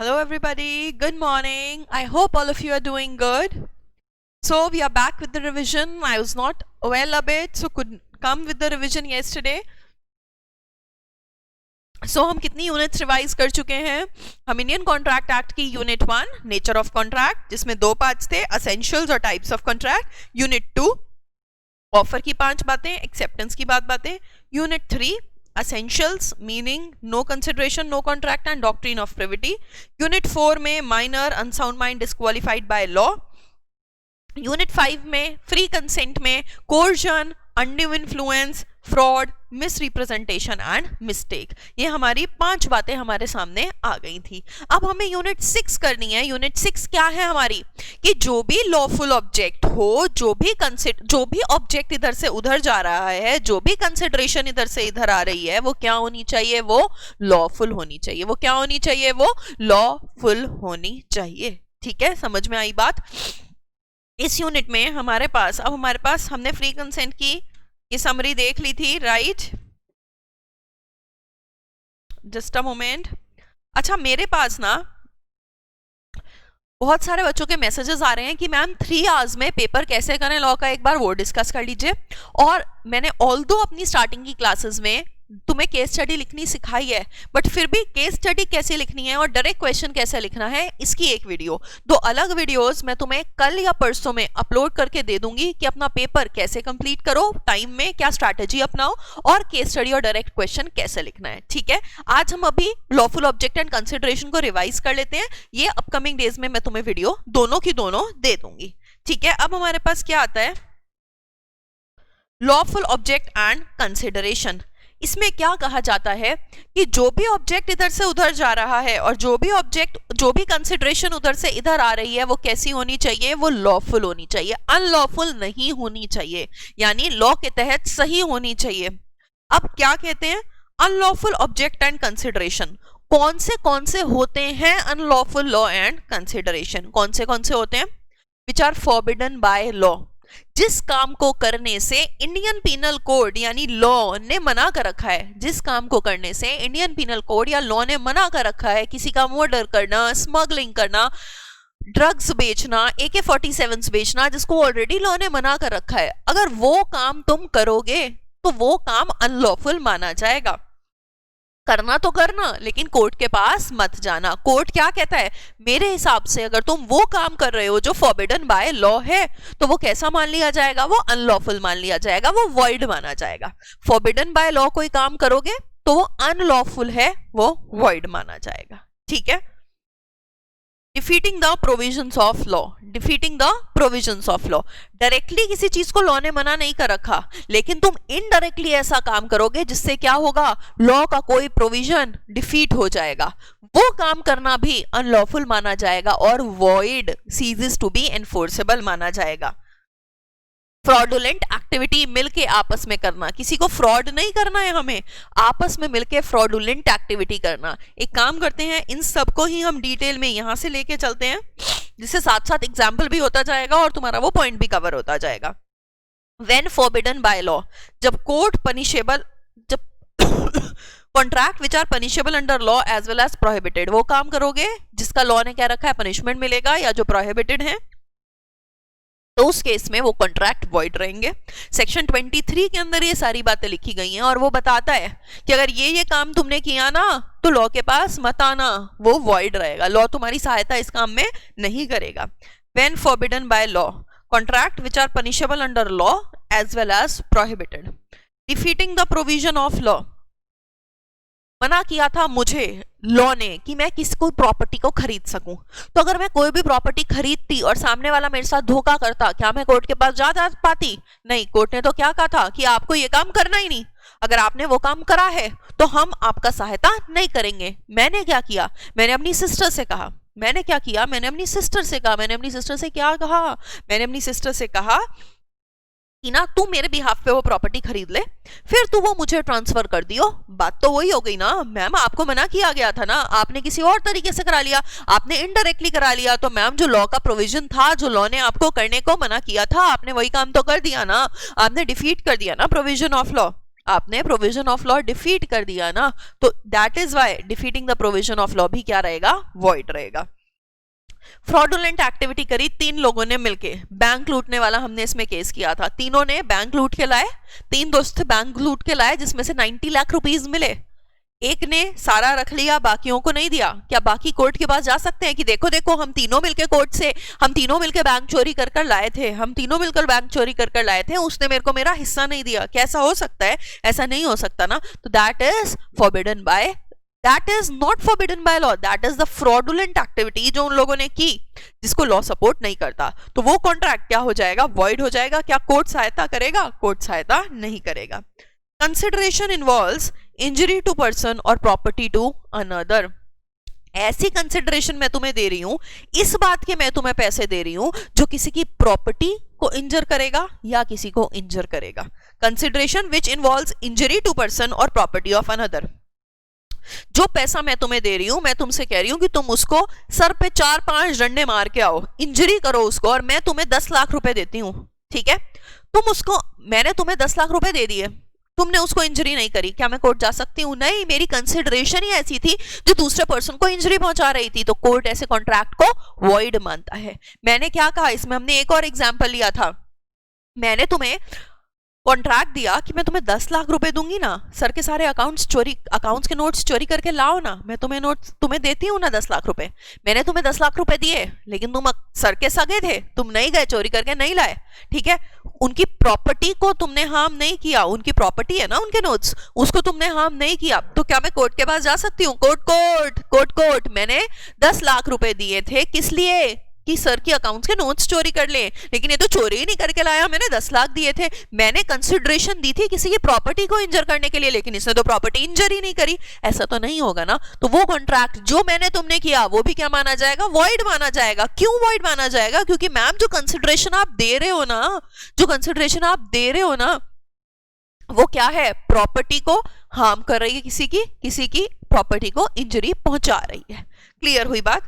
Hello, everybody. Good morning. I hope all of you are doing good. So, we are back with the revision. I was not well a bit, so couldn't come with the revision yesterday. So, हम कितनी units revise कर चुके हैं? हम Indian contract act की unit 1 nature of contract, जिसमें 2 parts थे, essentials और types of contract. Unit 2 offer की 5 बातें, एक्सेप्टेंस की बातें. Unit 3 essentials meaning no consideration, no contract and doctrine of privity. Unit 4 में minor unsound mind disqualified by law. Unit 5 में free consent में coercion, undue influence, fraud, misrepresentation and mistake. ये हमारी 5 बातें हमारे सामने आ गई थी. अब हमें यूनिट 6 करनी है. यूनिट 6 क्या है हमारी? कि जो भी लॉफुल ऑब्जेक्ट हो, जो भी ऑब्जेक्ट इधर से उधर जा रहा है, जो भी कंसिडरेशन इधर से इधर आ रही है, वो क्या होनी चाहिए? वो लॉफुल होनी चाहिए. वो क्या होनी चाहिए? वो लॉफुल होनी चाहिए. ठीक है, समझ में आई बात? इस यूनिट में हमारे पास हमने फ्री कंसेंट की ये समरी देख ली थी, राइट? Just a moment. अच्छा, मेरे पास ना बहुत सारे बच्चों के मैसेजेस आ रहे हैं कि मैम 3 आवर्स में पेपर कैसे करें लॉ का, एक बार वो डिस्कस कर लीजिए. और मैंने ऑल्दो अपनी स्टार्टिंग की क्लासेस में तुम्हें केस स्टडी लिखनी सिखाई है, बट फिर भी केस स्टडी कैसे लिखनी है और डायरेक्ट क्वेश्चन कैसे लिखना है, इसकी एक वीडियो, 2 अलग वीडियोस मैं तुम्हें कल या परसों में अपलोड करके दे दूंगी कि अपना पेपर कैसे कंप्लीट करो, टाइम में क्या स्ट्रैटेजी अपनाओ और केस स्टडी और डायरेक्ट क्वेश्चन कैसे लिखना है. ठीक है, आज हम अभी लॉफुल ऑब्जेक्ट एंड कंसिडरेशन को रिवाइज कर लेते हैं. ये अपकमिंग डेज में मैं तुम्हें वीडियो दोनों की दोनों दे दूंगी. ठीक है, अब हमारे पास क्या आता है? Lawful object and consideration. इसमें क्या कहा जाता है कि जो भी ऑब्जेक्ट इधर से उधर जा रहा है और जो भी कंसिडरेशन उधर से इधर आ रही है, वो कैसी होनी चाहिए? वो लॉफुल होनी चाहिए, अनलॉफुल नहीं होनी चाहिए, यानी लॉ के तहत सही होनी चाहिए. अब क्या कहते हैं? अनलॉफुल ऑब्जेक्ट एंड कंसिडरेशन कौन से होते हैं? अनलॉफुल लॉ एंड कंसिडरेशन कौन से होते हैं? Which are forbidden by law. जिस काम को करने से इंडियन पिनल कोड यानी लॉ ने मना कर रखा है, जिस काम को करने से इंडियन पिनल कोड या लॉ ने मना कर रखा है, किसी का मर्डर करना, स्मगलिंग करना, ड्रग्स बेचना, AK-47 बेचना, जिसको ऑलरेडी लॉ ने मना कर रखा है, अगर वो काम तुम करोगे तो वो काम अनलॉफुल माना जाएगा. करना तो करना, लेकिन कोर्ट के पास मत जाना. कोर्ट क्या कहता है? मेरे हिसाब से अगर तुम वो काम कर रहे हो जो फॉरबिडन बाय लॉ है, तो वो कैसा मान लिया जाएगा? वो अनलॉफुल मान लिया जाएगा, वो वॉइड माना जाएगा. फॉरबिडन बाय लॉ कोई काम करोगे तो वो अनलॉफुल है, वो वॉइड माना जाएगा. ठीक है. Defeating the provisions of law. Defeating the provisions of law. Directly किसी चीज को लॉ ने मना नहीं कर रखा, लेकिन तुम इनडायरेक्टली ऐसा काम करोगे जिससे क्या होगा? लॉ का कोई प्रोविजन डिफीट हो जाएगा, वो काम करना भी अनलॉफुल माना जाएगा और void, ceases to be enforceable माना जाएगा. फ्रॉडुलेंट एक्टिविटी मिलके आपस में करना, किसी को फ्रॉड नहीं करना है, हमें आपस में मिलके फ्रॉडुलेंट एक्टिविटी करना. एक काम करते हैं, इन सबको ही हम डिटेल में यहां से लेके चलते हैं, जिससे साथ साथ एग्जाम्पल भी होता जाएगा और तुम्हारा वो पॉइंट भी कवर होता जाएगा. व्हेन फॉरबिडन बाय लॉ, जब contract which are punishable under law as well as prohibited, वो काम करोगे जिसका लॉ ने क्या रखा है, पनिशमेंट मिलेगा या जो प्रोहिबिटेड है, तो उस केस में वो कॉन्ट्रैक्ट वॉइड रहेंगे. सेक्शन 23 के अंदर ये सारी बातें लिखी गई हैं और वो बताता है कि अगर ये काम तुमने किया ना तो लॉ के पास मत आना, वो वॉइड रहेगा, लॉ तुम्हारी सहायता इस काम में नहीं करेगा. When forbidden by law, contract which are punishable under law as well as prohibited. Defeating the provision of law. मना किया था मुझे लॉ ने कि मैं किसी कोई प्रॉपर्टी को खरीद सकूं, तो अगर मैं कोई भी प्रॉपर्टी खरीदती और सामने वाला मेरे साथ धोखा करता, क्या मैं कोर्ट के पास जा पाती? नहीं. कोर्ट ने तो क्या कहा था कि आपको ये काम करना ही नहीं, अगर आपने वो काम करा है तो हम आपका सहायता नहीं करेंगे. मैंने क्या किया? मैंने अपनी सिस्टर से कहा. मैंने क्या किया? मैंने अपनी सिस्टर से कहा. मैंने अपनी सिस्टर से क्या कहा? मैंने अपनी सिस्टर से कहा कि ना तू मेरे बिहाफ पे वो प्रॉपर्टी खरीद ले, फिर तू वो मुझे ट्रांसफर कर दियो. बात तो वही हो गई ना मैम, आपको मना किया गया था ना, आपने किसी और तरीके से करा लिया, आपने इनडायरेक्टली करा लिया. तो मैम जो लॉ का प्रोविजन था, जो लॉ ने आपको करने को मना किया था, आपने वही काम तो कर दिया ना, आपने डिफीट कर दिया ना प्रोविजन ऑफ लॉ. आपने प्रोविजन ऑफ लॉ डिफीट कर दिया ना, तो that is why defeating the provision of law भी क्या रहेगा, वॉइड रहेगा। फ्रॉडुलेंट एक्टिविटी करी 3 लोगों ने मिलके, बैंक लूटने वाला हमने इसमें केस किया था, तीनों ने बैंक लूट के लाए, 3 दोस्त थे बैंक लूट के लाए, जिसमें से 90 लाख रुपीस मिले। एक ने सारा रख लिया, बाकियों को नहीं दिया। क्या बाकी कोर्ट के पास जा सकते हैं कि देखो देखो हम तीनों मिलके कोर्ट से, हम तीनों मिलकर बैंक चोरी कर कर लाए थे, हम तीनों मिलकर बैंक चोरी कर कर लाए थे, उसने मेरे को मेरा हिस्सा नहीं दिया? कैसा हो सकता है? ऐसा नहीं हो सकता ना। तो that is forbidden bye, that is not forbidden by law, that is the fraudulent activity जो उन लोगों ने की, जिसको लॉ सपोर्ट नहीं करता। तो वो कॉन्ट्रैक्ट क्या हो जाएगा, वॉइड हो जाएगा। क्या कोर्ट सहायता करेगा? कोर्ट सहायता नहीं करेगा। Consideration involves injury to person और प्रॉपर्टी टू अनदर। ऐसी कंसिडरेशन मैं तुम्हें दे रही हूं, इस बात के मैं तुम्हें पैसे दे रही हूं जो किसी की प्रॉपर्टी को इंजर करेगा या किसी को इंजर करेगा। Consideration which involves injury to person और प्रॉपर्टी ऑफ अनदर। जो पैसा मैं तुम्हें दे रही हूं, मैं तुमसे कह रही हूं कि तुम उसको सर पे 4-5 डंडे मार के आओ, इंजरी करो उसको, और मैं तुम्हें 10 लाख रुपए देती हूं, ठीक है? तुम उसको, मैंने तुम्हें 10 लाख रुपए दे दिए, तुमने उसको इंजरी नहीं करी, क्या मैं कोर्ट जा सकती हूँ? नहीं, मेरी कंसिडरेशन ही ऐसी थी जो दूसरे पर्सन को इंजरी पहुंचा रही थी, तो कोर्ट ऐसे कॉन्ट्रैक्ट को वॉइड मानता है। मैंने क्या कहा इसमें, हमने एक और एग्जांपल लिया था, मैंने तुम्हें कॉन्ट्रैक्ट दिया कि मैं तुम्हें 10 लाख रुपए दूंगी ना, सर के सारे अकाउंट्स के नोट्स चोरी करके लाओ ना, मैं तुम्हें देती हूँ ना 10 लाख रुपए। मैंने तुम्हें 10 लाख रुपए दिए, लेकिन तुम सर के सगे थे, तुम नहीं गए चोरी करके नहीं लाए, ठीक है? उनकी प्रॉपर्टी को तुमने हार्म नहीं किया, उनकी प्रॉपर्टी है ना उनके नोट्स, उसको तुमने हार्म नहीं किया, तो क्या मैं कोर्ट के पास जा सकती हूँ? कोर्ट, मैंने 10 लाख रुपए दिए थे, किस लिए? कि सर की अकाउंट्स के नोट्स चोरी कर ले, लेकिन ये तो चोरी ही नहीं करके लाया, मैंने 10 लाख दिए थे। मैंने कंसिडरेशन दी थी किसी की प्रॉपर्टी को इंजर करने के लिए, लेकिन इसने तो प्रॉपर्टी इंजर ही नहीं करी, ऐसा तो नहीं होगा ना। तो वो कॉन्ट्रैक्ट जो मैंने तुमने किया वो भी क्या माना जाएगा, वॉइड माना जाएगा। क्यों वॉइड माना जाएगा? क्योंकि मैम जो कंसिडरेशन आप दे रहे हो ना, वो क्या है, प्रॉपर्टी को हार्म कर रही है, किसी की प्रॉपर्टी को इंजरी पहुंचा रही है। क्लियर हुई बात?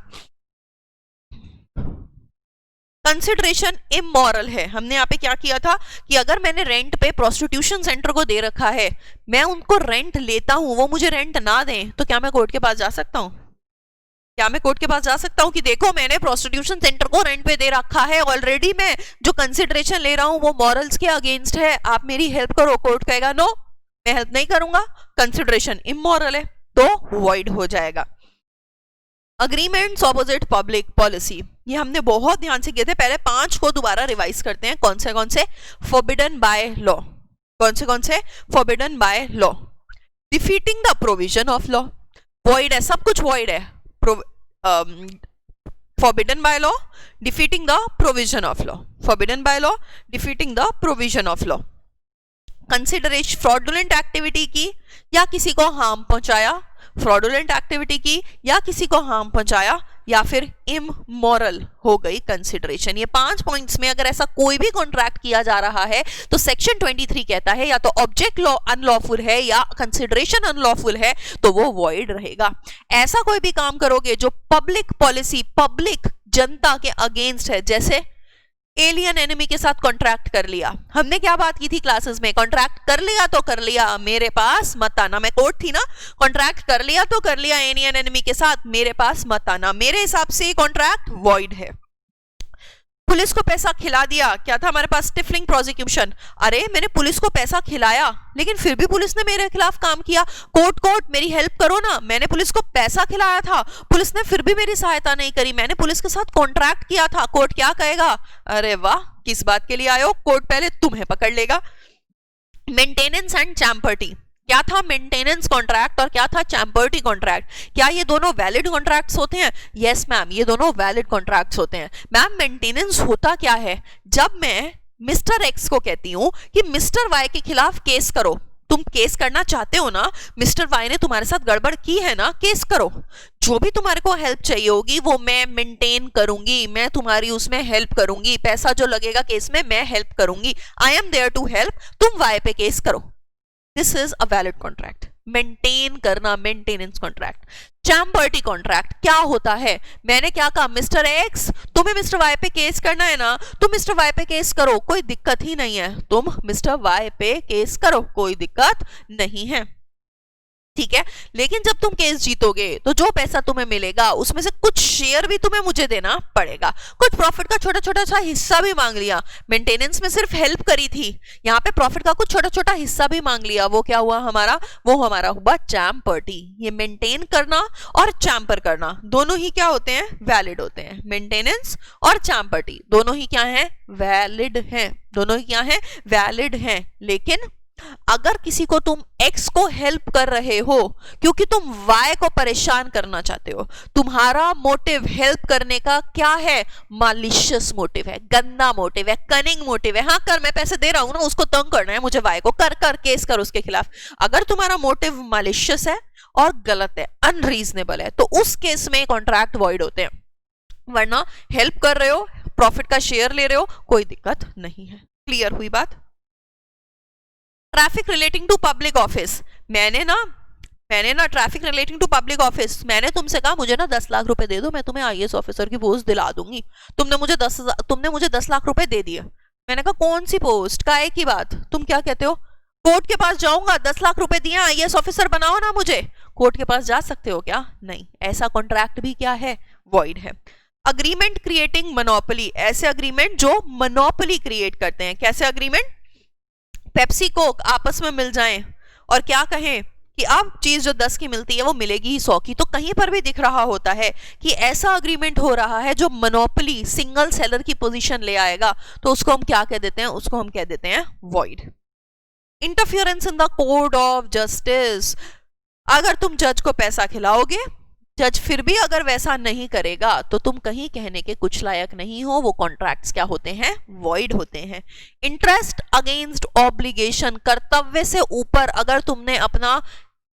कंसिडरेशन इमोरल है। हमने यहाँ पे क्या किया था कि अगर मैंने रेंट पे प्रोस्टिट्यूशन सेंटर को दे रखा है, मैं उनको रेंट लेता हूं, वो मुझे रेंट ना दें, तो क्या मैं कोर्ट के पास जा सकता हूं? कि देखो मैंने प्रोस्टिट्यूशन सेंटर को रेंट पे दे रखा है ऑलरेडी, मैं जो कंसिडरेशन ले रहा हूं वो मॉरल्स के अगेंस्ट है, आप मेरी हेल्प करो। कोर्ट कहेगा नो, मैं हेल्प नहीं करूंगा, कंसिडरेशन इमोरल है, तो वॉइड हो जाएगा। अग्रीमेंट्स ऑपोजिट पब्लिक पॉलिसी, ये हमने बहुत ध्यान से किए थे, पहले 5 को दोबारा रिवाइज करते हैं। कौन से? Forbidden by law. कौन से? Forbidden by law. Defeating the provision of law, void है, सब कुछ वॉइड है। Forbidden by law, defeating the provision of law, forbidden by law, defeating the provision of law. Consideration fraudulent activity की या किसी को हार्म पहुंचाया, फ्रॉडुलेंट एक्टिविटी की या किसी को हार्म पहुंचाया, या फिर इमोरल हो गई कंसिडरेशन। ये 5 पॉइंट्स में अगर ऐसा कोई भी कॉन्ट्रैक्ट किया जा रहा है तो सेक्शन 23 कहता है या तो ऑब्जेक्ट लॉ अनलॉफुल है या कंसिडरेशन अनलॉफुल है, तो वो वॉइड रहेगा। ऐसा कोई भी काम करोगे जो पब्लिक पॉलिसी, पब्लिक जनता के अगेंस्ट है, जैसे एलियन एनिमी के साथ कॉन्ट्रैक्ट कर लिया, हमने क्या बात की थी क्लासेस में, कॉन्ट्रैक्ट कर लिया तो कर लिया, मेरे पास मत आना, मैं कोर्ट थी ना, कॉन्ट्रैक्ट कर लिया तो कर लिया एलियन एनिमी के साथ, मेरे पास मत आना, मेरे हिसाब से कॉन्ट्रैक्ट वॉइड है। पुलिस को पैसा खिला दिया, क्या था हमारे पास, स्टिफलिंग प्रोसिक्यूशन, अरे मैंने पुलिस को पैसा खिलाया लेकिन फिर भी पुलिस ने मेरे खिलाफ काम किया, कोर्ट मेरी हेल्प करो ना, मैंने पुलिस को पैसा खिलाया था, पुलिस ने फिर भी मेरी सहायता नहीं करी, मैंने पुलिस के साथ कॉन्ट्रैक्ट किया था, कोर्ट क्या कहेगा, अरे वाह किस बात के लिए आए हो, कोर्ट पहले तुम्हें पकड़ लेगा। मेंटेनेंस एंड चैम्पर्टी, क्या था मेंटेनेंस कॉन्ट्रैक्ट और क्या था चैम्पर्टी कॉन्ट्रैक्ट, क्या ये दोनों वैलिड कॉन्ट्रैक्ट्स होते हैं? यस मैम, ये दोनों वैलिड कॉन्ट्रैक्ट्स होते हैं। मैम मेंटेनेंस होता क्या है, जब मैं मिस्टर एक्स को कहती हूं कि मिस्टर वाई के खिलाफ केस करो, तुम केस करना चाहते हो ना, मिस्टर वाई ने तुम्हारे साथ गड़बड़ की है ना, केस करो, जो भी तुम्हारे को हेल्प चाहिए होगी वो मैं मेंटेन करूंगी, मैं तुम्हारी उसमें हेल्प करूंगी, पैसा जो लगेगा केस में मैं हेल्प करूंगी, I am there to help, तुम वाई पे केस करो, this is a valid contract. Maintain करना, मेंटेनेंस कॉन्ट्रैक्ट। चैम्बर्टी कॉन्ट्रैक्ट क्या होता है? मैंने क्या कहा, मिस्टर एक्स तुम्हें मिस्टर वाई पे केस करना है ना, तुम मिस्टर वाई पे केस करो, कोई दिक्कत ही नहीं है, तुम मिस्टर वाई पे केस करो, कोई दिक्कत नहीं है, ठीक है। लेकिन जब तुम केस जीतोगे तो जो पैसा तुम्हें मिलेगा उसमें से कुछ शेयर भी तुम्हें मुझे देना पड़ेगा। कुछ प्रॉफिट का छोटा छोटा सा हिस्सा भी मांग लिया, मेंटेनेंस में सिर्फ हेल्प करी थी, यहाँ पे प्रॉफिट का कुछ छोटा छोटा हिस्सा भी मांग लिया, वो क्या हुआ हमारा, वो हमारा हुआ चैम्पर्टी। ये मेंटेन करना और चैम्पर करना दोनों ही क्या होते हैं, वैलिड होते हैं। मेंटेनेंस और चैम्पर्टी दोनों ही क्या है, वैलिड है, दोनों ही क्या है, वैलिड है। लेकिन अगर किसी को तुम x को हेल्प कर रहे हो क्योंकि तुम y को परेशान करना चाहते हो, तुम्हारा मोटिव हेल्प करने का क्या है, मालिशियस मोटिव है, गंदा मोटिव है, कनिंग मोटिव है, हाँ कर, मैं पैसे दे रहा हूं ना, उसको तंग करना है मुझे, y को कर कर केस कर उसके खिलाफ। अगर तुम्हारा मोटिव मालिशियस है और गलत है, अनरीजनेबल है, तो उस केस में कॉन्ट्रैक्ट वॉइड होते हैं। वरना हेल्प कर रहे हो, प्रॉफिट का शेयर ले रहे हो, कोई दिक्कत नहीं है। क्लियर हुई बात? Traffic relating to public office, मैंने ना traffic relating to public office, मैंने तुमसे कहा मुझे ना 10 लाख रुपए दे दो, मैं तुम्हें आईएएस ऑफिसर की पोस्ट दिला दूंगी, तुमने मुझे 10 लाख रुपए दे दिए। मैंने कहा कौन सी पोस्ट, काहे की बात, तुम क्या कहते हो, कोर्ट के पास जाऊंगा, 10 लाख रुपए दिए, आईएएस ऑफिसर बनाओ ना मुझे, कोर्ट के पास जा सकते हो क्या? नहीं, ऐसा कॉन्ट्रैक्ट भी क्या है, वॉइड है। अग्रीमेंट क्रिएटिंग मोनोपोली, ऐसे अग्रीमेंट जो मोनोपोली क्रिएट करते हैं। कैसे अग्रीमेंट? पेप्सी कोक आपस में मिल जाएं और क्या कहें कि अब चीज जो 10 की मिलती है वो मिलेगी ही 100 की, तो कहीं पर भी दिख रहा होता है कि ऐसा अग्रीमेंट हो रहा है जो मोनोपोली, सिंगल सेलर की पोजीशन ले आएगा, तो उसको हम क्या कह देते हैं, उसको हम कह देते हैं void. Interference in the court of justice, अगर तुम जज को पैसा खिलाओगे, जज फिर भी अगर वैसा नहीं करेगा तो तुम कहीं कहने के कुछ लायक नहीं हो, वो कॉन्ट्रैक्ट्स क्या होते हैं, वॉइड होते हैं। इंटरेस्ट अगेंस्ट ऑब्लिगेशन, कर्तव्य से ऊपर अगर तुमने अपना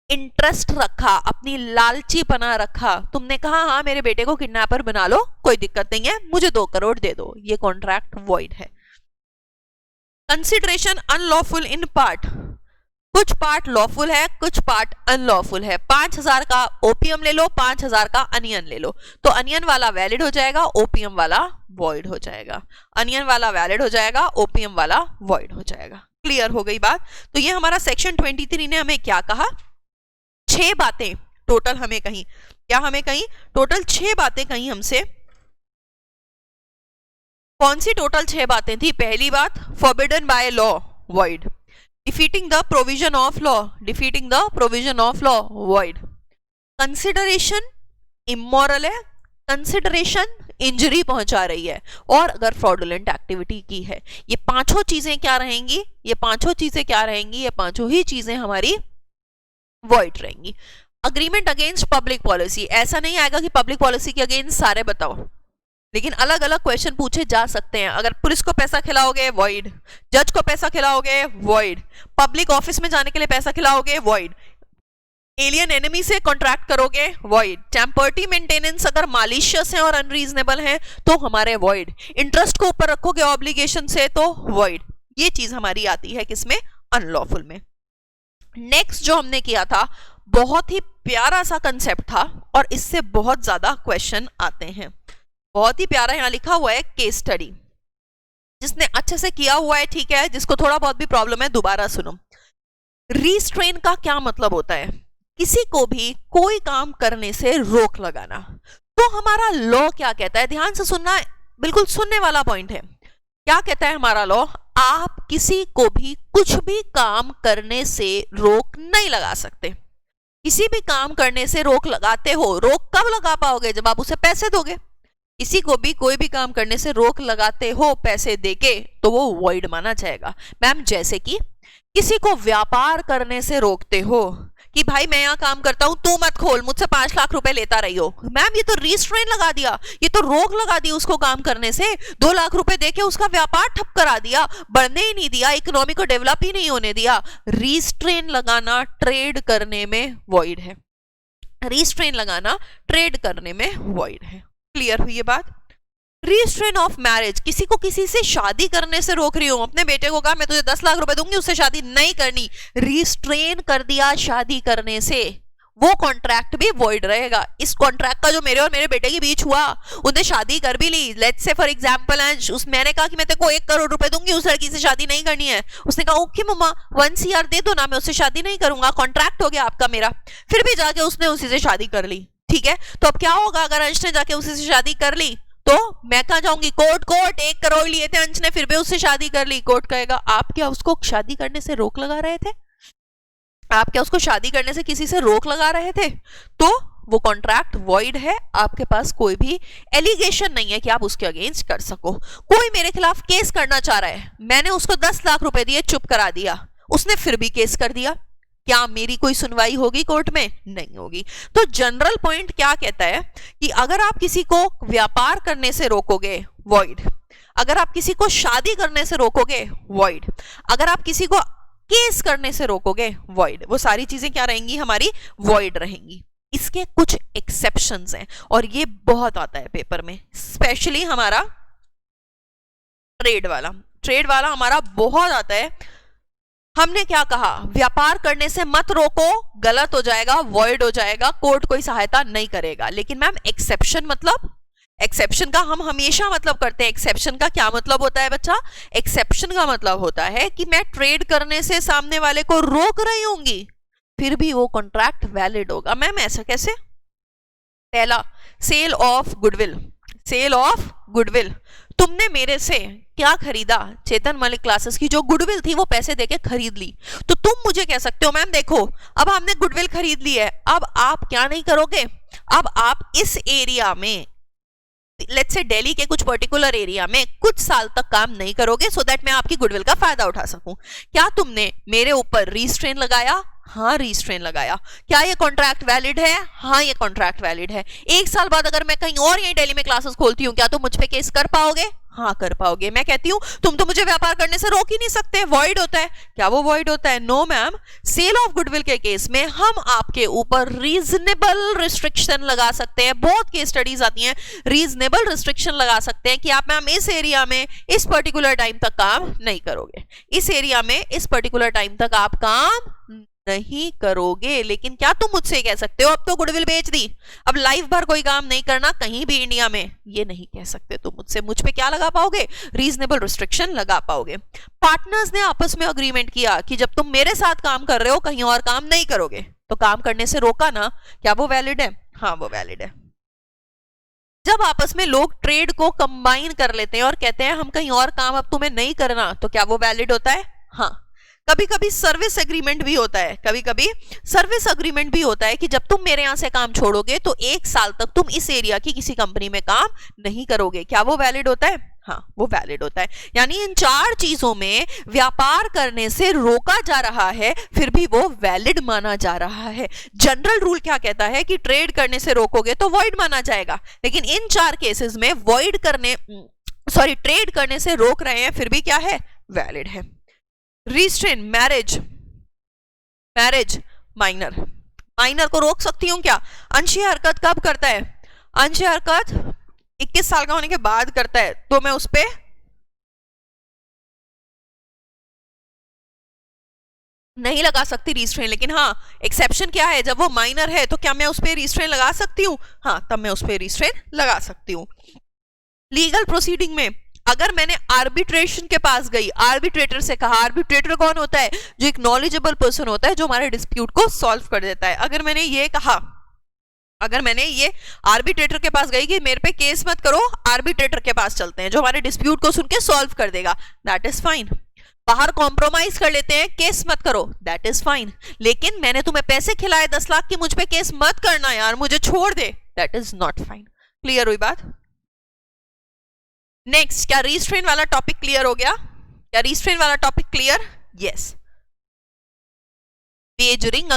इंटरेस्ट रखा, अपनी लालची बना रखा, तुमने कहा हाँ मेरे बेटे को किडनैपर बना लो, कोई दिक्कत नहीं है, मुझे 2 करोड़ दे दो, ये कॉन्ट्रैक्ट वॉइड है। कंसिडरेशन अनलॉफुल इन पार्ट, कुछ पार्ट लॉफुल है, कुछ पार्ट अनलॉफुल है। 5000 का ओपीएम ले लो, 5000 का अनियन ले लो, तो अनियन वाला वैलिड हो जाएगा, ओपीएम वाला वॉइड हो जाएगा, अनियन वाला वैलिड हो जाएगा, ओपीएम वाला वॉइड हो जाएगा। क्लियर हो गई बात? तो ये हमारा सेक्शन 23 ने हमें क्या कहा, 6 बातें टोटल हमें कही, क्या हमें कही, टोटल 6 बातें कही हमसे। कौन सी टोटल 6 बातें थी? पहली बात, forbidden by law, void. Defeating the provision of law, defeating the provision of law, void. Consideration immoral है, consideration इंजरी पहुंचा रही है, और अगर fraudulent एक्टिविटी की है, ये पांचों चीजें क्या रहेंगी, ये पांचों चीजें क्या रहेंगी, ये पांचों ही चीजें हमारी void रहेंगी। अग्रीमेंट अगेंस्ट पब्लिक पॉलिसी, ऐसा नहीं आएगा कि पब्लिक पॉलिसी के अगेंस्ट सारे बताओ, लेकिन अलग अलग क्वेश्चन पूछे जा सकते हैं। अगर पुलिस को पैसा खिलाओगे, वॉइड, जज को पैसा खिलाओगे, वॉइड, पब्लिक ऑफिस में जाने के लिए पैसा खिलाओगे, वॉइड, एलियन एनिमी से कॉन्ट्रैक्ट करोगे, वॉइड, टेम्पर्टी मेंटेनेंस अगर मालिशियस है और अनरीजनेबल है तो हमारे वॉइड, इंटरेस्ट को ऊपर रखोगे ऑब्लिगेशन से तो वॉइड। ये चीज हमारी आती है किसमें, अनलॉफुल में। नेक्स्ट जो हमने किया था, बहुत ही प्यारा सा कंसेप्ट था और इससे बहुत ज्यादा क्वेश्चन आते हैं, बहुत ही प्यारा, यहां लिखा हुआ है केस स्टडी, जिसने अच्छे से किया हुआ है, ठीक है, जिसको थोड़ा बहुत भी प्रॉब्लम है दोबारा सुनो। रिस्ट्रेन का क्या मतलब होता है, किसी को भी कोई काम करने से रोक लगाना। तो हमारा लॉ क्या कहता है, ध्यान से सुनना, बिल्कुल सुनने वाला पॉइंट है। क्या कहता है हमारा लॉ, आप किसी को भी कुछ भी काम करने से रोक नहीं लगा सकते। किसी भी काम करने से रोक लगाते हो, रोक कब लगा पाओगे, जब आप उसे पैसे दोगे। किसी को भी कोई भी काम करने से रोक लगाते हो पैसे देके, तो वो वॉइड माना जाएगा। मैम जैसे कि किसी को व्यापार करने से रोकते हो कि भाई मैं यहाँ काम करता हूँ, तू मत खोल, मुझसे 5 लाख रुपए लेता रही हो, मैम ये तो रिस्ट्रेन लगा दिया, ये तो रोक लगा दी उसको काम करने से, 2 लाख रुपए देके उसका व्यापार ठप करा दिया, बढ़ने ही नहीं दिया, इकोनॉमी को डेवलप ही नहीं होने दिया। रिस्ट्रेन लगाना ट्रेड करने में वॉइड है, रिस्ट्रेन लगाना ट्रेड करने में वॉइड है। क्लियर हुई ये बात? रिस्ट्रेन ऑफ मैरिज, किसी को किसी से शादी करने से रोक रही हूं, अपने बेटे को कहा मैं तुझे 10 लाख रुपए दूंगी, उससे शादी नहीं करनी, रिस्ट्रेन कर दिया शादी करने से, वो कॉन्ट्रैक्ट भी वॉइड रहेगा। इस कॉन्ट्रैक्ट का जो मेरे और मेरे बेटे के बीच हुआ, उन्हें शादी कर भी ली, लेट्स से फॉर एग्जांपल मैंने कहा कि मैं तेरे को 1 करोड़ रुपए दूंगी, उस लड़की से शादी नहीं करनी है, उसने कहा ओके मम्मा 1 CR दे दो ना, मैं उससे शादी नहीं करूंगा, कॉन्ट्रैक्ट हो गया आपका मेरा, फिर भी जाके उसने उसी से शादी कर ली, ठीक है। तो अब क्या होगा अगर अंश ने जाके उसी से शादी कर ली, तो मैं कहां जाऊंगी, कोर्ट, 1 करोड़ लिए थे अंश ने, फिर भी उससे शादी कर ली, कोर्ट कहेगा आप क्या उसको शादी करने से रोक लगा रहे थे, आप क्या उसको शादी करने से किसी से रोक लगा रहे थे, तो वो कॉन्ट्रैक्ट वॉइड है, आपके पास कोई भी एलिगेशन नहीं है कि आप उसके अगेंस्ट कर सको। कोई मेरे खिलाफ केस करना चाह रहा है, मैंने उसको 10 लाख रुपए दिए, चुप करा दिया, उसने फिर भी केस कर दिया, क्या मेरी कोई सुनवाई होगी कोर्ट में? नहीं होगी। तो जनरल पॉइंट क्या कहता है कि अगर आप किसी को व्यापार करने से रोकोगे, वॉइड, अगर आप किसी को शादी करने से रोकोगे, वॉइड, अगर आप किसी को केस करने से रोकोगे, वॉइड, वो सारी चीजें क्या रहेंगी, हमारी वॉइड रहेंगी। इसके कुछ एक्सेप्शंस हैं और ये बहुत आता है पेपर में, स्पेशली हमारा ट्रेड वाला हमारा बहुत आता है। हमने क्या कहा, व्यापार करने से मत रोको, गलत हो जाएगा, वॉइड हो जाएगा, कोर्ट कोई सहायता नहीं करेगा। लेकिन मैम एक्सेप्शन, मतलब एक्सेप्शन का हम हमेशा मतलब करते हैं, एक्सेप्शन का क्या मतलब होता है बच्चा, एक्सेप्शन का मतलब होता है कि मैं ट्रेड करने से सामने वाले को रोक रही होंगी, फिर भी वो कॉन्ट्रैक्ट वैलिड होगा। मैम ऐसा कैसे? पहला, सेल ऑफ गुडविल, तुमने मेरे से क्या खरीदा, चेतन मलिक क्लासेस की जो गुडविल थी वो पैसे देके खरीद ली, तो तुम मुझे कह सकते हो मैम देखो अब हमने गुडविल खरीद ली है, अब आप क्या नहीं करोगे, अब आप इस एरिया में, लेट्स से दिल्ली के कुछ पर्टिकुलर एरिया में कुछ साल तक काम नहीं करोगे, सो दैट मैं आपकी गुडविल का फायदा उठा सकूं। क्या तुमने मेरे ऊपर रिस्ट्रेन लगाया? हाँ रिस्ट्रेन लगाया। क्या ये कॉन्ट्रैक्ट वैलिड है? हाँ ये कॉन्ट्रैक्ट वैलिड है। 1 साल बाद अगर मैं कहीं और यहीं दिल्ली में क्लासेस खोलती हूँ, क्या तुम मुझ पे केस कर पाओगे? हाँ कर पाओगे। मैं कहती हूँ तुम तो मुझे व्यापार करने से रोक ही नहीं सकते, वॉइड होता है। क्या वो वॉइड होता है? No ma'am, sale of goodwill के केस में हम आपके ऊपर रीजनेबल रिस्ट्रिक्शन लगा सकते हैं, बहुत केस स्टडीज आती हैं, रीजनेबल रिस्ट्रिक्शन लगा सकते हैं कि आप मैम इस एरिया में इस पर्टिकुलर टाइम तक काम नहीं करोगे, इस एरिया में इस पर्टिकुलर टाइम तक आप काम नहीं करोगे। लेकिन क्या तुम मुझसे कह सकते हो अब तो गुडविल बेच दी, अब लाइफ भर कोई काम नहीं करना कहीं भी इंडिया में? ये नहीं कह सकते तुम मुझसे। मुझ पे क्या लगा पाओगे? रीजनेबल रिस्ट्रिक्शन लगा पाओगे। पार्टनर्स ने आपस में अग्रीमेंट किया कि जब तुम मेरे साथ काम कर रहे हो कहीं और काम नहीं करोगे, तो काम करने से रोका ना, क्या वो वैलिड है? हाँ वो वैलिड है। जब आपस में लोग ट्रेड को कंबाइन कर लेते हैं और कहते हैं हम कहीं और काम अब तुम्हें नहीं करना, तो क्या वो वैलिड होता है? हाँ। कभी कभी सर्विस एग्रीमेंट भी होता है, कभी कभी सर्विस एग्रीमेंट भी होता है कि जब तुम मेरे यहां से काम छोड़ोगे तो 1 साल तक तुम इस एरिया की किसी कंपनी में काम नहीं करोगे। क्या वो वैलिड होता है? हाँ वो वैलिड होता है। यानी इन 4 चीजों में व्यापार करने से रोका जा रहा है, फिर भी वो वैलिड माना जा रहा है। जनरल रूल क्या कहता है कि ट्रेड करने से रोकोगे तो वॉइड माना जाएगा, लेकिन इन 4 केसेस में ट्रेड करने से रोक रहे हैं, फिर भी क्या है? वैलिड है। रिस्ट्रेन, मैरिज, माइनर को रोक सकती हूं क्या? अंशीय हरकत कब करता है? अंशीय हरकत 21 साल का होने के बाद करता है, तो मैं उस पे नहीं लगा सकती रिस्ट्रेन। लेकिन हाँ एक्सेप्शन क्या है, जब वो माइनर है तो क्या मैं उस पे रिस्ट्रेन लगा सकती हूँ? हाँ तब मैं उस पे रिस्ट्रेन लगा सकती हूँ। लीगल प्रोसीडिंग में अगर मैंने आर्बिट्रेशन के पास गई, आर्बिट्रेटर से कहा, आर्बिट्रेटर कौन होता है? जो एक नॉलेजेबल पर्सन होता है जो हमारे डिस्प्यूट को सॉल्व कर देता है। अगर मैंने ये कहा, अगर मैंने ये आर्बिट्रेटर के पास गई कि मेरे पे केस मत करो, आर्बिट्रेटर के पास चलते हैं जो हमारे डिस्प्यूट को सुन के सॉल्व कर देगा, दैट इज फाइन। बाहर कॉम्प्रोमाइज कर लेते हैं, केस मत करो, दैट इज फाइन। लेकिन मैंने तुम्हें पैसे खिलाए 10 लाख की, मुझ पे केस मत करना यार, मुझे छोड़ दे, that is not fine. Clear हुई बात? नेक्स्ट, क्या रिस्ट्रेन वाला टॉपिक क्लियर हो गया? क्या रिस्ट्रेन वाला topic clear? Yes. Wagering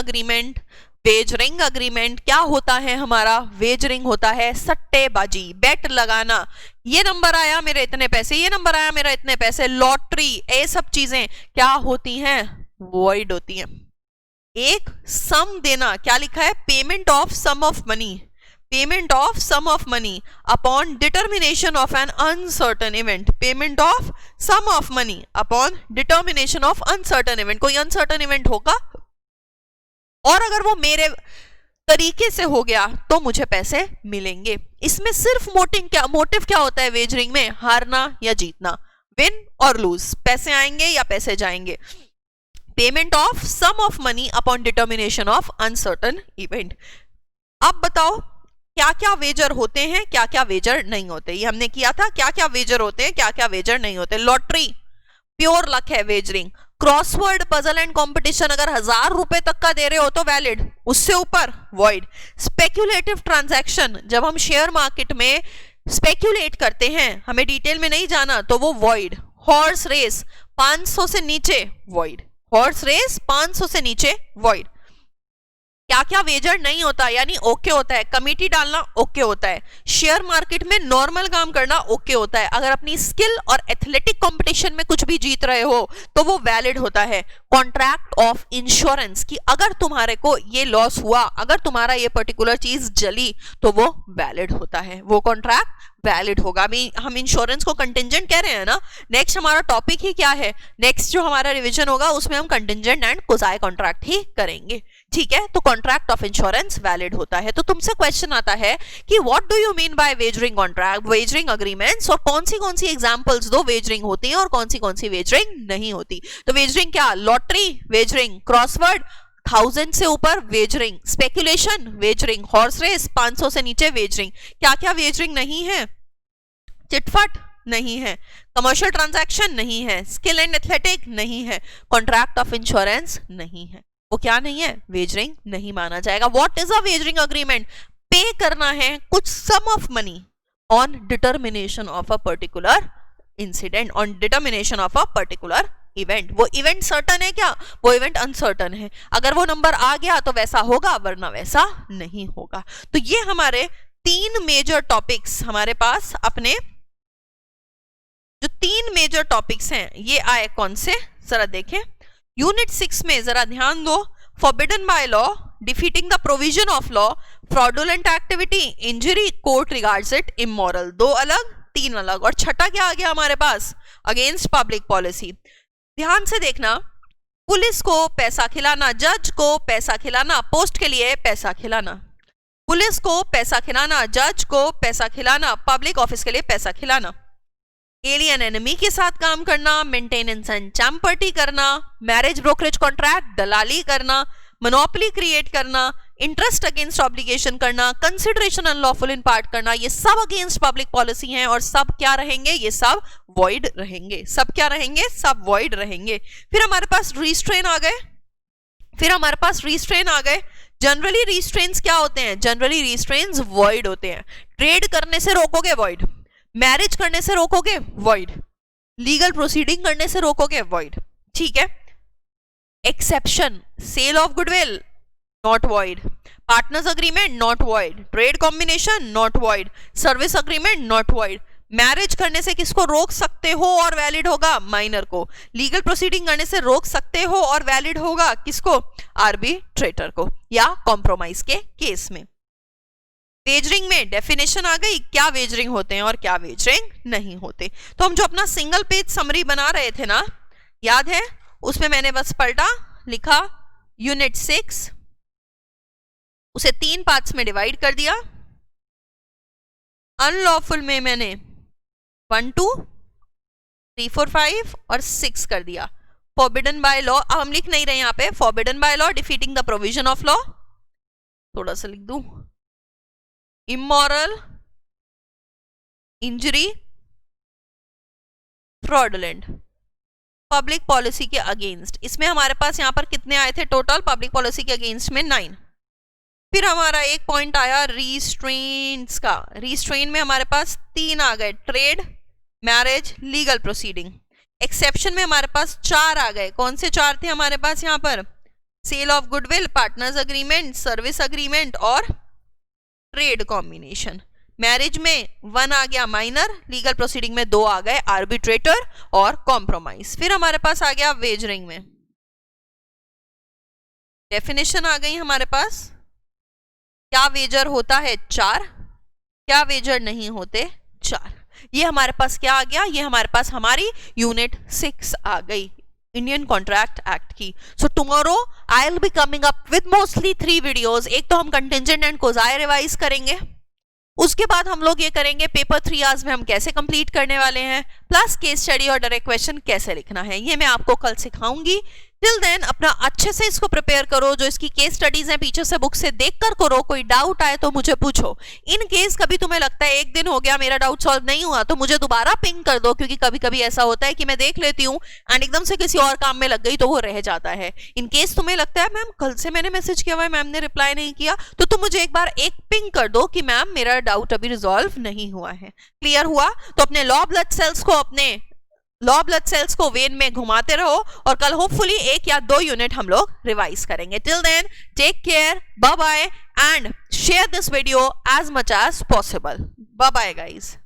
agreement क्या होता है हमारा? वेजरिंग होता है सट्टेबाजी, बेट लगाना, ये नंबर आया मेरे इतने पैसे, ये नंबर आया मेरा इतने पैसे, लॉटरी, ये सब चीजें क्या होती हैं? वॉइड होती हैं। एक सम देना, क्या लिखा है? Payment of sum of money, payment of sum of money upon determination of an uncertain event, payment of sum of money upon determination of uncertain event, कोई अनसर्टन इवेंट होगा और अगर वो मेरे तरीके से हो गया तो मुझे पैसे मिलेंगे। इसमें सिर्फ मोटिव क्या होता है वेजरिंग में, हारना या जीतना, विन और लूज, पैसे आएंगे या पैसे जाएंगे। Payment of sum of money upon determination of uncertain event. अब बताओ क्या क्या वेजर होते हैं, क्या क्या वेजर नहीं होते। ये हमने किया था, क्या क्या वेजर होते हैं, क्या क्या वेजर नहीं होते। लॉटरी प्योर लक है wagering. Crossword puzzle and competition अगर 1000 रुपए तक का दे रहे हो तो वैलिड, उससे ऊपर वॉइड। स्पेक्यूलेटिव ट्रांजैक्शन, जब हम शेयर मार्केट में स्पेक्यूलेट करते हैं, हमें डिटेल में नहीं जाना, तो वो वॉइड। हॉर्स रेस 500 से नीचे वॉइड, हॉर्स रेस 500 से नीचे वॉइड। क्या क्या वेजर नहीं होता, यानी ओके होता है, कमेटी डालना ओके होता है, शेयर मार्केट में नॉर्मल काम करना ओके होता है, अगर अपनी स्किल और एथलेटिक कंपटीशन में कुछ भी जीत रहे हो तो वो वैलिड होता है। कॉन्ट्रैक्ट ऑफ इंश्योरेंस की अगर तुम्हारे को ये लॉस हुआ, अगर तुम्हारा ये पर्टिकुलर चीज जली तो वो वैलिड होता है, वो कॉन्ट्रैक्ट वैलिड होगा। अभी हम इंश्योरेंस को कंटिंजेंट कह रहे हैं ना, नेक्स्ट हमारा टॉपिक ही क्या है, नेक्स्ट जो हमारा रिवीजन होगा उसमें हम कंटिंजेंट एंड क्वाज़ी कॉन्ट्रैक्ट ही करेंगे, ठीक है। तो कॉन्ट्रैक्ट ऑफ इंश्योरेंस वैलिड होता है। तो तुमसे क्वेश्चन आता है कि what do you mean by wagering contract, wagering agreements, और कौन सी एग्जांपल्स दो वेजरिंग होती हैं और कौन सी वेजरिंग नहीं होती। तो वेजरिंग क्या, लॉटरी वेजरिंग, क्रॉसवर्ड 1000 से ऊपर wagering, speculation wagering, horse race 500 से नीचे वेजरिंग। क्या क्या वेजरिंग नहीं है, चिटफट नहीं है, कमर्शियल ट्रांजैक्शन नहीं है, स्किल एंड एथलेटिक नहीं है, कॉन्ट्रैक्ट ऑफ इंश्योरेंस नहीं है, वो क्या नहीं है, वेजरिंग नहीं माना जाएगा। What is a wagering agreement, pay करना है कुछ sum of money on determination of a particular incident, on determination of a particular event. वो इवेंट सर्टन है क्या, वो इवेंट अनसर्टन है, अगर वो नंबर आ गया तो वैसा होगा वरना वैसा नहीं होगा। तो ये हमारे 3 मेजर टॉपिक्स हमारे पास, अपने जो 3 मेजर टॉपिक्स हैं ये आए कौन से, जरा देखें। यूनिट 6 में जरा ध्यान दो, forbidden by law, defeating the provision of law, fraudulent activity, injury, court regards it immoral. 2 अलग 3 अलग, और छठा क्या आ गया हमारे पास, अगेंस्ट पब्लिक पॉलिसी। ध्यान से देखना, पुलिस को पैसा खिलाना, जज को पैसा खिलाना, पोस्ट के लिए पैसा खिलाना, पुलिस को पैसा खिलाना, जज को पैसा खिलाना, पब्लिक ऑफिस के लिए पैसा खिलाना, एलियन एनिमी के साथ काम करना, मेंटेनेंस एंड चैम्पर्टी करना, मैरिज ब्रोकरेज कॉन्ट्रैक्ट, दलाली करना, मोनोपोली क्रिएट करना, इंटरेस्ट अगेंस्ट ऑब्लिगेशन करना, कंसिडरेशन अनलॉफुल इन पार्ट करना, ये सब अगेंस्ट पब्लिक पॉलिसी हैं और सब क्या रहेंगे, ये सब वॉइड रहेंगे। सब क्या रहेंगे, सब वॉइड रहेंगे। फिर हमारे पास रिस्ट्रेन आ गए, जनरली रिस्ट्रेन्स क्या होते हैं, जनरली रिस्ट्रेन्स वॉइड होते हैं। ट्रेड करने से रोकोगे, वॉइड। मैरिज करने से रोकोगे, वॉइड। लीगल प्रोसीडिंग करने से रोकोगे, वॉइड, ठीक है। Exception, sale of goodwill not void, partners agreement not void, trade combination not void, service agreement not void. Marriage करने से किसको रोक सकते हो और वैलिड होगा, माइनर को। लीगल प्रोसीडिंग करने से रोक सकते हो और वैलिड होगा किसको, आर्बिट्रेटर को, या कॉम्प्रोमाइज के केस में। वेजरिंग में डेफिनेशन आ गई, क्या वेजरिंग होते हैं और क्या वेजरिंग नहीं होते। तो हम जो अपना सिंगल पेज समरी बना रहे थे ना, याद है, उसमें मैंने बस पलटा लिखा यूनिट 6, उसे 3 पार्ट्स में डिवाइड कर दिया। अनलॉफुल में मैंने 1 2 3 4 5 और 6 कर दिया। फॉरबिडन बाय लॉ, अब हम लिख नहीं रहे यहाँ पे, forbidden by law, defeating the provision of law, थोड़ा सा लिख दूं, immoral, injury, fraudulent, public policy के अगेंस्ट। इसमें हमारे पास यहाँ पर कितने आए थे टोटल, पब्लिक पॉलिसी के अगेंस्ट में 9। फिर हमारा एक पॉइंट आया रिस्ट्रेन्ट्स का, रिस्ट्रेन में हमारे पास 3 आ गए, trade, marriage, legal proceeding. Exception में हमारे पास 4 आ गए, कौन से 4 थे हमारे पास यहाँ पर, sale of goodwill, partners agreement, service agreement और ट्रेड कॉम्बिनेशन। मैरिज में 1 आ गया माइनर, लीगल प्रोसीडिंग में 2 आ गए, आर्बिट्रेटर और कॉम्प्रोमाइज। फिर हमारे पास आ गया वेजरिंग में, डेफिनेशन आ गई हमारे पास, क्या वेजर होता है 4, क्या वेजर नहीं होते 4। ये हमारे पास क्या आ गया, ये हमारे पास हमारी यूनिट 6 आ गई इंडियन कॉन्ट्रैक्ट एक्ट की। So tomorrow I will be coming up with mostly 3 videos. एक तो हम कंटिंजेंट एंड कोज़ाई रिवाइज करेंगे, उसके बाद हम लोग ये करेंगे पेपर 3 आवर्स में हम कैसे कंप्लीट करने वाले हैं, प्लस केस स्टडी और डायरेक्ट क्वेश्चन कैसे लिखना है, ये मैं आपको कल सिखाऊंगी। टिल देन अपना अच्छे से इसको प्रिपेयर करो, जो इसकी केस स्टडीज हैं पीछे से बुक से देखकर करो। कोई डाउट आए तो मुझे पूछो। इन केस कभी तुम्हें लगता है एक दिन हो गया मेरा डाउट सॉल्व नहीं हुआ, तो मुझे दोबारा पिंग कर दो, क्योंकि कभी कभी ऐसा होता है कि मैं देख लेती हूँ एंड एकदम से किसी और काम में लग गई तो वो रह जाता है। इन केस तुम्हें लगता है मैम कल से मैंने मैसेज किया हुआ है, मैम ने रिप्लाई नहीं किया, तो तुम मुझे एक बार एक पिंग कर दो कि मैम मेरा डाउट अभी रिजॉल्व नहीं हुआ है। क्लियर हुआ? तो अपने लॉ ब्लड सेल्स को वेन में घुमाते रहो और कल होपफुली 1 या 2 यूनिट हम लोग रिवाइज करेंगे। Till then take care, bye bye and share this video as much as possible. Bye bye guys.